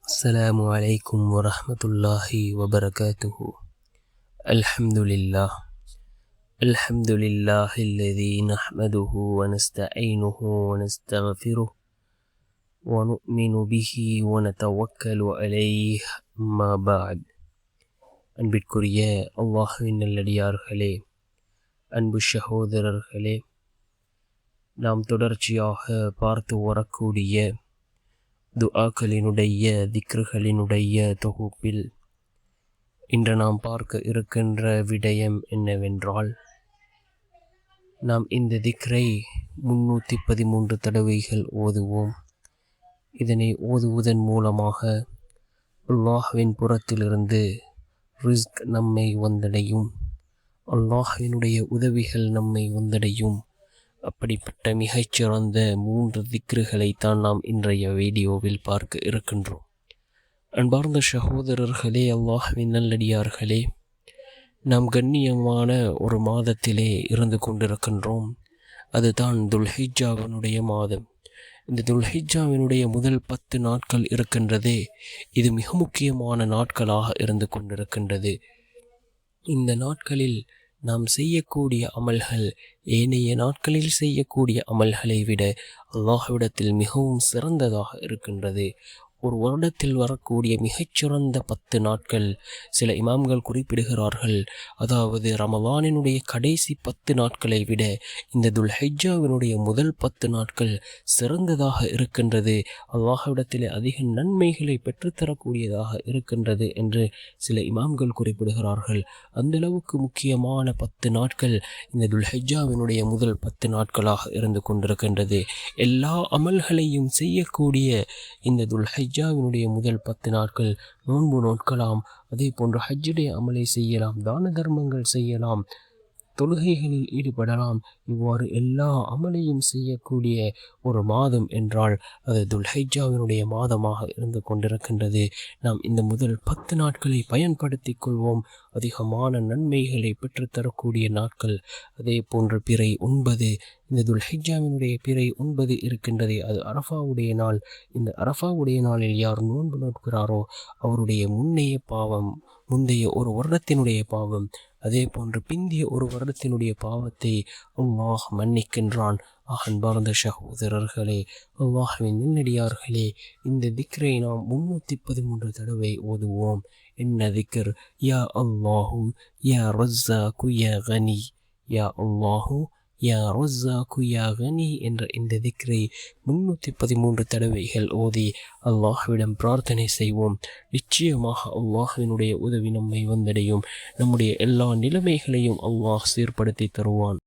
السلام عليكم ورحمة الله وبركاته. الحمد لله الذي نحمده ونستعينه ونستغفره ونؤمن به ونتوكل عليه. ما بعد. அன்பிற்குரிய அல்லாஹ்வின் நல்லடியார்களே, அன்பு சகோதரர்களே, நாம் தொடர்ச்சியாக பார்த்து வரக்கூடிய துஆக்களினுடைய திக்ருகளினுடைய தொகுப்பில் இன்று நாம் பார்க்க இருக்கின்ற விடயம் என்னவென்றால், நாம் இந்த திக்ரை 313 தடவைகள் ஓதுவோம். இதனை ஓதுவதன் மூலமாக அல்லாஹ்வின் புறத்திலிருந்து ரிஸ்க் நம்மை வந்தடையும், அல்லாஹ்வினுடைய உதவிகள் நம்மை வந்தடையும். அப்படிப்பட்ட மிகச்சிறந்த 3 திக்ருகளைத்தான் நாம் இன்றைய வீடியோவில் பார்க்க இருக்கின்றோம். அன்பார்ந்த சகோதரர்களே, அல்லாஹ்வின் நல்லடியார்களே, நாம் கண்ணியமான ஒரு மாதத்திலே இருந்து கொண்டிருக்கின்றோம். அதுதான் துல்ஹிஜ்ஜாவினுடைய மாதம். இந்த துல்ஹிஜ்ஜாவினுடைய முதல் 10 நாட்கள் இருக்கின்றதே, இது மிக முக்கியமான நாட்களாக இருந்து கொண்டிருக்கின்றது. இந்த நாட்களில் நாம் செய்யக்கூடிய அமல்கள் ஏனைய நாட்களில் செய்யக்கூடிய அமல்களை விட அல்லாஹ்விடத்தில் மிகவும் சிறந்ததாக இருக்கின்றது. ஒரு வருடத்தில் வரக்கூடிய மிகச்சிறந்த 10 நாட்கள் சில இமாம்கள் குறிப்பிடுகிறார்கள். அதாவது ரமலானினுடைய கடைசி 10 நாட்களை விட இந்த துல்ஹிஜ்ஜாவினுடைய முதல் 10 நாட்கள் சிறந்ததாக இருக்கின்றது, அல்லாஹ்விடத்தில் அதிக நன்மைகளை பெற்றுத்தரக்கூடியதாக இருக்கின்றது என்று சில இமாம்கள் குறிப்பிடுகிறார்கள். அந்தளவுக்கு முக்கியமான 10 நாட்கள் இந்த துல்ஹிஜ்ஜாவினுடைய முதல் 10 நாட்களாக இருந்து கொண்டிருக்கின்றது. எல்லா அமல்களையும் செய்யக்கூடிய இந்த துல்ஹிஜ்ஜாவினுடைய முதல் 10 நாட்கள் நோன்பு நோட்கலாம், அதே போன்று ஹஜ்ஜுடைய அமலை செய்யலாம், தான தர்மங்கள் செய்யலாம், தொழுகைகளில் ஈடுபடலாம். இவ்வாறு எல்லா அமலையும் செய்யக்கூடிய ஒரு மாதம் என்றால் அது துல்ஹிஜ்ஜாவினுடைய மாதமாக இருந்து கொண்டிருக்கின்றது. நாம் இந்த முதல் 10 நாட்களை பயன்படுத்தி கொள்வோம். அதிகமான நன்மைகளை பெற்றுத்தரக்கூடிய நாட்கள். அதே போன்று பிறை 9, இந்த துல்ஹிஜ்ஜாவினுடைய பிறை 9 இருக்கின்றது, அது அரஃபாவுடைய நாள். இந்த அரஃபாவுடைய நாளில் யார் நோன்பு நோட்கிறாரோ அவருடைய முந்தைய ஒரு வருடத்தினுடைய பாவம், அதே போன்று பிந்திய ஒரு வருடத்தினுடைய பாவத்தை அல்லாஹ் மன்னிக்கின்றான். அன்பார்ந்த சகோதரர்களே, அல்லாஹ்வின் நல்லடியார்களே, இந்த திக்ரை நாம் 313 தடவை ஓதுவோம். என்ன திக்ர்? யா அல்லாஹு யா ரஸாக்கு யா கனி, யா அல்லாஹு யா ரஸாக்கு யா கனி என்ற இந்த திக்ரை 313 தடவைகள் ஓதி அல்லாஹ்விடம் பிரார்த்தனை செய்வோம். நிச்சயமாக அல்லாஹ்வினுடைய உதவி நம்மை வந்தடையும். நம்முடைய எல்லா நிலைமைகளையும் அல்லாஹ் சீர்படுத்தி தருவான்.